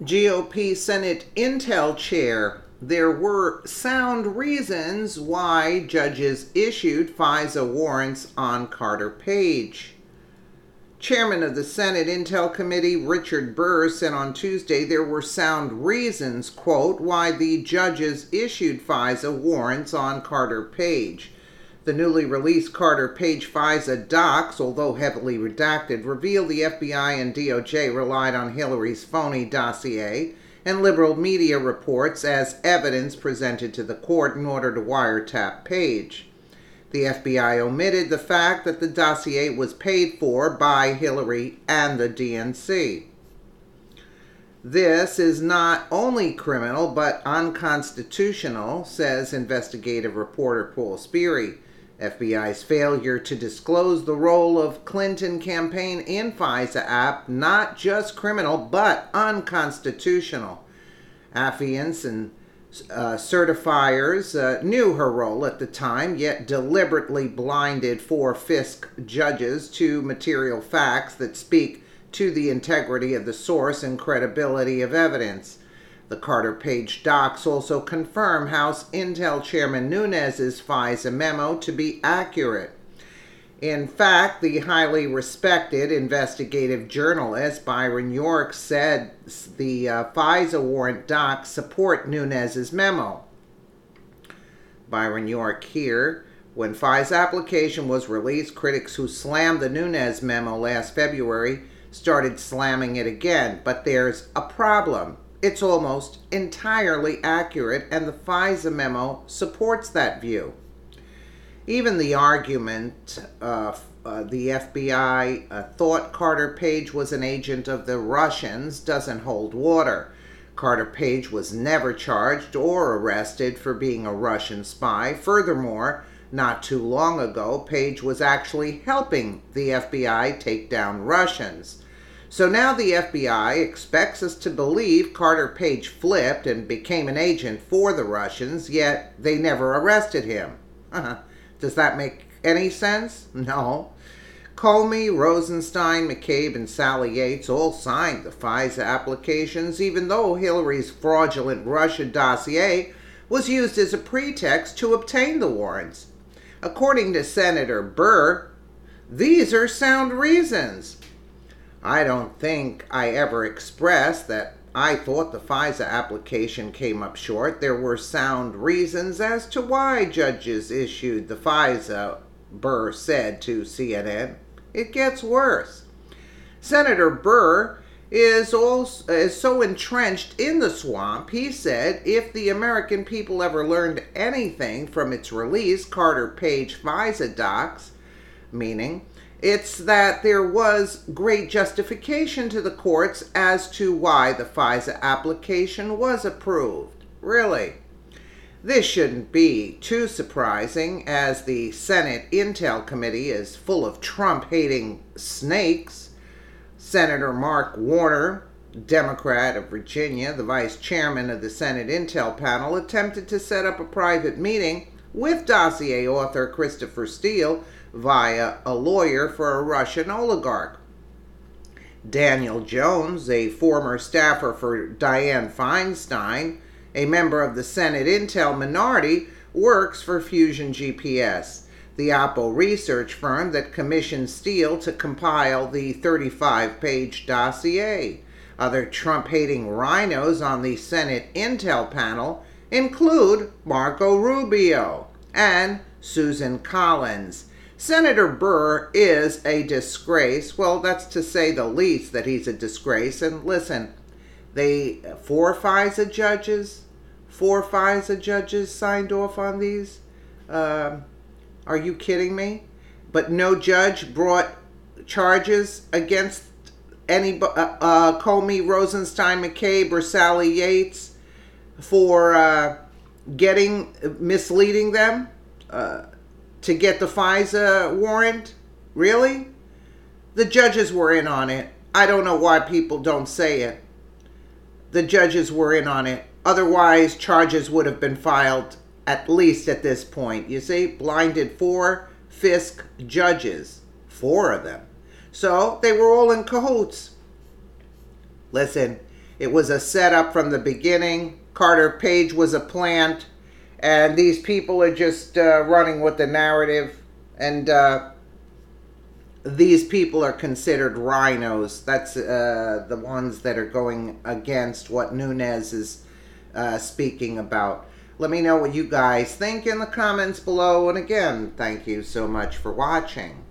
GOP Senate Intel Chair. There were sound reasons why judges issued Fisa warrants on Carter Page. Chairman of the Senate Intel Committee, Richard Burr, said on Tuesday there were sound reasons, quote, why the judges issued Fisa warrants on Carter Page. The newly released Carter Page Fisa docs, although heavily redacted, reveal the FBI and DOJ relied on Hillary's phony dossier and liberal media reports as evidence presented to the court in order to wiretap Page. The FBI omitted the fact that the dossier was paid for by Hillary and the DNC. This is not only criminal but unconstitutional, says investigative reporter Paul Sperry. FBI's failure to disclose the role of Clinton campaign in FISA app, not just criminal, but unconstitutional. Affiants and certifiers knew her role at the time, yet deliberately blinded 4 FISC judges to material facts that speak to the integrity of the source and credibility of evidence. The Carter Page docs also confirm House Intel Chairman Nunes's FISA memo to be accurate. In fact, the highly respected investigative journalist Byron York said the FISA warrant docs support Nunes's memo. Byron York here. When FISA application was released, critics who slammed the Nunes memo last February started slamming it again. But there's a problem. It's almost entirely accurate, and the FISA memo supports that view. Even the argument the FBI thought Carter Page was an agent of the Russians doesn't hold water. Carter Page was never charged or arrested for being a Russian spy. Furthermore, not too long ago, Page was actually helping the FBI take down Russians. So now the FBI expects us to believe Carter Page flipped and became an agent for the Russians, yet they never arrested him. Does that make any sense? No. Comey, Rosenstein, McCabe, and Sally Yates all signed the FISA applications, even though Hillary's fraudulent Russia dossier was used as a pretext to obtain the warrants. According to Senator Burr, these are sound reasons. I don't think I ever expressed that I thought the FISA application came up short. There were sound reasons as to why judges issued the FISA, Burr said to CNN. It gets worse. Senator Burr is so entrenched in the swamp, he said, if the American people ever learned anything from its release, Carter Page FISA docs, meaning it's that there was great justification to the courts as to why the FISA application was approved. Really? This shouldn't be too surprising, as the Senate Intel Committee is full of Trump-hating snakes. Senator Mark Warner, Democrat of Virginia, the vice chairman of the Senate Intel panel, attempted to set up a private meeting with dossier author Christopher Steele via a lawyer for a Russian oligarch. Daniel Jones, a former staffer for Dianne Feinstein, a member of the Senate Intel minority, works for Fusion GPS, the Oppo research firm that commissioned Steele to compile the 35-page dossier. Other Trump-hating rhinos on the Senate Intel panel include Marco Rubio and Susan Collins. Senator Burr is a disgrace. Well, that's to say the least that he's a disgrace. And listen, four FISA judges signed off on these. Are you kidding me? But no judge brought charges against any Comey, Rosenstein, McCabe, or Sally Yates for misleading them to get the FISA warrant? Really? The judges were in on it. I don't know why people don't say it. The judges were in on it. Otherwise, charges would have been filed at least at this point. You see, blinded 4 FISC judges. 4 of them. So, they were all in cahoots. Listen, It was a setup from the beginning. Carter Page was a plant, and these people are just running with the narrative, and these people are considered rhinos. That's the ones that are going against what Nunes is speaking about. Let me know what you guys think in the comments below, and again, thank you so much for watching.